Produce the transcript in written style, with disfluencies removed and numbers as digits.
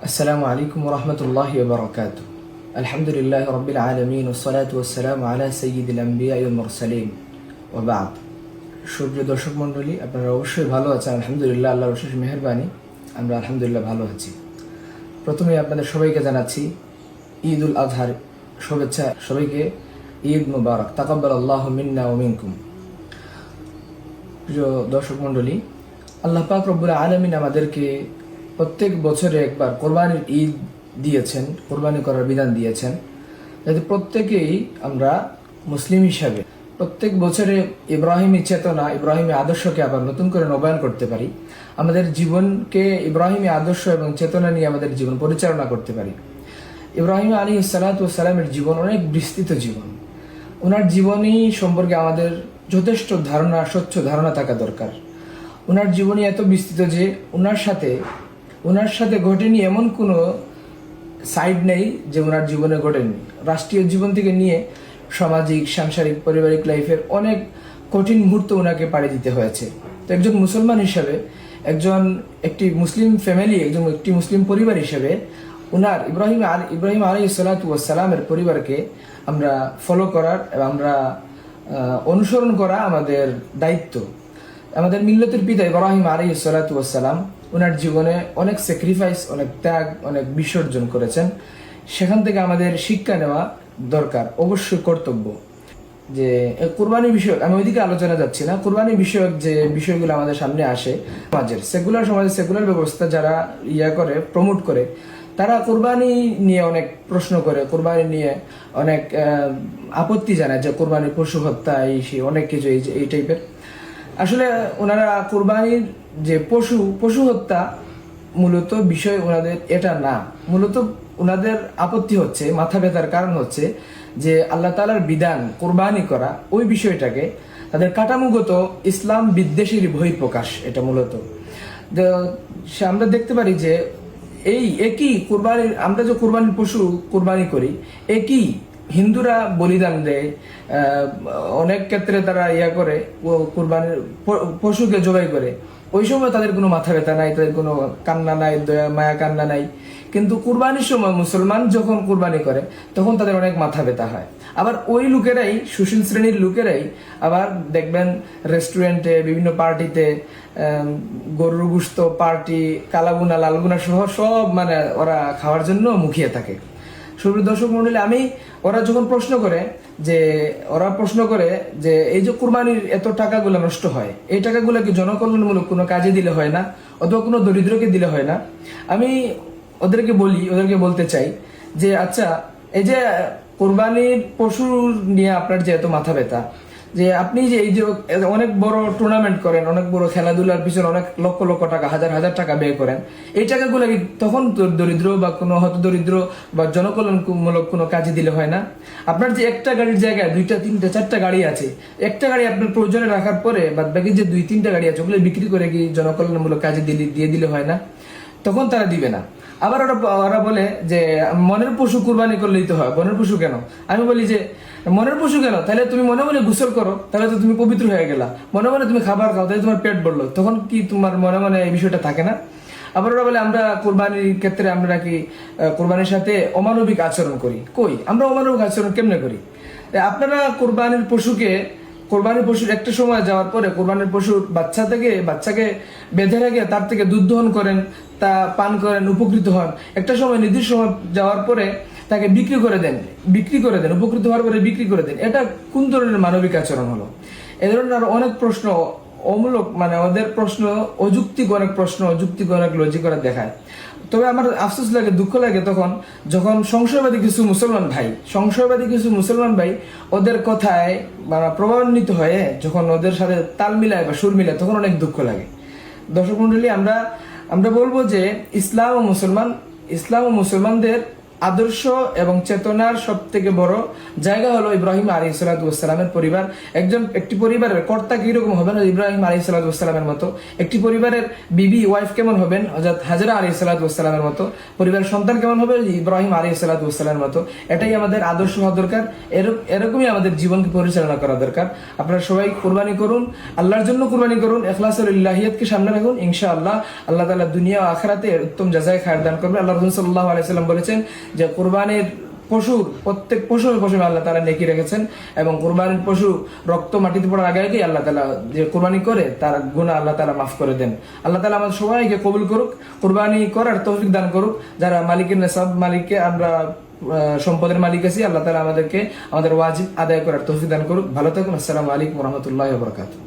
السلام عليكم ورحمة الله وبركاته. الحمد لله رب العالمين والصلاة والسلام على سيد الأنبياء والمرسلين وبعد. সুপ্রিয় দর্শক মণ্ডলী, আপনারা অবশ্যই ভালো আছেন। আলহামদুলিল্লাহ, আল্লাহর অশেষ মেহেরবানি আমরা আলহামদুলিল্লাহ ভালো আছি। প্রথমে আপনাদের সবাইকে জানাচ্ছি ঈদ উল আজহার শুভেচ্ছা। সবাইকে ঈদ মুবারক, তাকাব্বালাল্লাহু মিন্না ওয়া মিনকুম। প্রিয় দর্শক মণ্ডলী, আল্লাহ পাক রব্বুল আলামিন আমাদেরকে প্রত্যেক বছরে একবার কোরবানির ঈদ দিয়েছেন, কোরবানি করার বিধান দিয়েছেন, যাতে প্রত্যেকেই আমরা মুসলিম হিসাবে প্রত্যেক বছরে ইব্রাহিমী চেতনা, ইব্রাহিমী আদর্শকে আবার নতুন করে নবায়ন করতে পারি, আমাদের জীবনকে ইব্রাহিমী আদর্শ এবং চেতনা নিয়ে আমাদের জীবন পরিচালনা করতে পারি। ইব্রাহিম আলাইহিস সালাতু ওয়াস সালামের জীবন অনেক বিস্তৃত জীবন। ওনার জীবনী সম্পর্কে আমাদের যথেষ্ট ধারণা, স্বচ্ছ ধারণা থাকা দরকার। ওনার জীবনী এত বিস্তৃত যে ওনার সাথে ঘটেনি এমন কোনো সাইড নেই যে ওনার জীবনে ঘটেনি। রাষ্ট্রীয় জীবন থেকে নিয়ে সামাজিক, সাংসারিক, পারিবারিক লাইফের অনেক কঠিন মুহূর্ত ওনাকে পাড়ি দিতে হয়েছে। তো একজন মুসলমান হিসাবে, একটি মুসলিম ফ্যামিলি, একটি মুসলিম পরিবার হিসেবে ওনার ইব্রাহিম আলাইহিস সালাতু ওয়াস সালামের পরিবারকে আমরা ফলো করার এবং আমরা অনুসরণ করা আমাদের দায়িত্ব। আমাদের মিল্লতের পিতা ইব্রাহিম আলাইহিস সালাতু ওয়াস সালাম ওনার জীবনে অনেক স্যাক্রিফাইস, অনেক ত্যাগ, অনেক বিসর্জন করেছেন। সেখান থেকে আমাদের শিক্ষা নেওয়া দরকার, অবশ্যই কর্তব্য। যে কুরবানি বিষয়ক, আমি ওইদিকে আলোচনা যাচ্ছি না, কুরবানি বিষয়ক যে বিষয়গুলো আমাদের সামনে আসে, সমাজের সেকুলার ব্যবস্থা যারা প্রমোট করে, তারা কোরবানি নিয়ে অনেক প্রশ্ন করে, কোরবানি নিয়ে অনেক আপত্তি জানায় যে কোরবানির পশু হত্যা, অনেক কিছু এই টাইপের। আসলে ওনারা কোরবানির যে পশু হত্যা মূলত বিষয় ওনাদের এটা না। মূলত ওনাদের আপত্তি হচ্ছে, মাথা ব্যথার কারণ হচ্ছে যে আল্লাহ তাআলার বিধান কোরবানি করা, ওই বিষয়টাকে তাদের কাঠামোগত ইসলাম বিদ্বেষের বহিঃপ্রকাশ। এটা মূলত আমরা দেখতে পারি যে এই একই কোরবানির, আমরা যে কোরবানির পশু কোরবানি করি, একই হিন্দুরা বলিদান দেয়, অনেক ক্ষেত্রে তারা করে কোরবানির পশুকে জবাই করে। ওই সময় তাদের কোনো মাথা ব্যথা নাই, তাদের কোনো কান্না নাই, দয়া মায়া কান্না নাই। কিন্তু কুরবানির সময় মুসলমান যখন কুরবানি করে তখন তাদের অনেক মাথা ব্যথা হয়। আবার ওই লোকেরাই, সুশীল শ্রেণীর লোকেরাই আবার দেখবেন রেস্টুরেন্টে, বিভিন্ন পার্টিতে গরুর গোশত পার্টি, কালাগুনা, লালগুনা সহ সব ওরা খাওয়ার জন্য মুখিয়ে থাকে। সুপ্রিয় দর্শক মন্ডলী, ওরা যখন প্রশ্ন করে যে এই যে কুরবানির এত টাকাগুলো নষ্ট হয়, এই টাকাগুলো কি জনকল্যাণমূলক কোনো কাজে দিলে হয় না, অথবা কোনো দরিদ্রকে দিলে হয় না? আমি ওদেরকে বলতে চাই যে আচ্ছা, এই যে কোরবানির পশু নিয়ে আপনার যে এত মাথা ব্যথা, যে আপনি যে এই যে অনেক বড় টুর্নামেন্ট করেন, অনেক বড় খেলাধুলার পিছনে অনেক লক্ষ লক্ষ টাকা, হাজার হাজার টাকা ব্যয় করেন, এই টাকাগুলো তখন দরিদ্র বা কোনো হতদরিদ্র বা জনকল্যাণমূলক কোনো কাজে দিলে হয় না? আপনার যে একটা গাড়ির জায়গায় 2টা 3টা 4টা গাড়ি আছে, একটা গাড়ি আপনার প্রয়োজনে রাখার পরে বাদ বাকি যে 2-3টা গাড়ি আছে ওগুলো বিক্রি করে কি জনকল্যাণমূলক কাজে দিয়ে দিলে হয় না? তখন তারা দিবে না। আবার ওরা বলে যে মনের পশু কুরবানি করলেই তো হয়। মনের পশু কেন? আমি বলি যে মনের পশু কেন? তাহলে তুমি মনে মনে গোসল করো, তাহলে তো তুমি পবিত্র হয়ে গেলা। মনে মনে তুমি খাবার খাও, তাহলে তোমার পেট ভরলো। তখন কি তোমার মনে মনে এই বিষয়টা থাকে না? আবার ওরা বলে আমরা কোরবানির ক্ষেত্রে আমরা নাকি কোরবানির সাথে অমানবিক আচরণ করি। কই, আমরা অমানবিক আচরণ কেমনে করি? আপনারা কোরবানির পশুর একটা সময় যাওয়ার পরে কোরবানির পশুর বাচ্চাকে বেঁধে রেখে তার থেকে দুধ দহন করেন, তা পান করেন, উপকৃত হন। একটা সময় নির্দিষ্ট সময় যাওয়ার পরে তাকে বিক্রি করে দেন, উপকৃত হওয়ার পরে বিক্রি করে দেন। এটা কোন ধরনের মানবিক আচরণ হলো? এ ধরনের আরো অনেক প্রশ্ন, অমূলক, ওদের প্রশ্ন অযৌক্তিক অনেক প্রশ্ন, অযৌক্তিক অনেক লজিক করা দেখায়। তবে আমার আফসোস লাগে, দুঃখ লাগে যখন সংশয়বাদী কিছু মুসলমান ভাই ওদের কথায় প্রভাবান্বিত হয়ে যখন ওদের সাথে তাল মিলায় বা সুর মিলায়, তখন অনেক দুঃখ লাগে। দর্শক মন্ডলী, আমরা বলবো যে ইসলাম ও মুসলমানদের আদর্শ এবং চেতনার সব থেকে বড় জায়গা হলো ইব্রাহিম আলাইহিসসালামের পরিবার। একটি পরিবারের কর্তা কিরকম হবেন ইব্রাহিম আলাইহিসসালামের মতো, একটি পরিবারের বিবি ওয়াইফ কেমন হবেন হযরত হাজরা আলাইহিসসালামের মতো, পরিবারের সন্তান কেমন হবে ইব্রাহিম আলাইহিসসালামের মতো। এটাই আমাদের আদর্শ হওয়া দরকার, এরকমই আমাদের জীবনকে পরিচালনা করা দরকার। আপনারা সবাই কুরবানি করুন, আল্লাহর জন্য কুরবানি করুন, ইখলাসুল ইলাহিয়াতকে সামনে রাখুন। ইনশাআল্লাহ আল্লাহ তাআলা দুনিয়া ও আখিরাতে উত্তম জাযায়ে খায়ের দান করবে। আল্লাহ রাসূল সাল্লাল্লাহু আলাইহি ওয়াসাল্লাম বলেছেন যে কুরবানির পশুর প্রত্যেক পশুর আল্লাহ তাআলা নেকি রেখেছেন, এবং কুরবানির পশু রক্ত মাটিতে পড়ার আগে আগে আল্লাহ তাআলা যে কুরবানি করে তার গুনাহ আল্লাহ তাআলা মাফ করে দেন। আল্লাহ তাআলা আমাদের সবাইকে কবুল করুক, কুরবানি করার তৌফিক দান করুক। যারা মালিকের নেসাব মালিককে আমরা সম্পদের মালিক আছি, আল্লাহ তাআলা আমাদেরকে আমাদের ওয়াজিব আদায় করার তৌফিক দান করুক। ভালো থাকুন। আসসালামু আলাইকুম ওয়া রাহমাতুল্লাহি ওয়া বারাকাতুহু।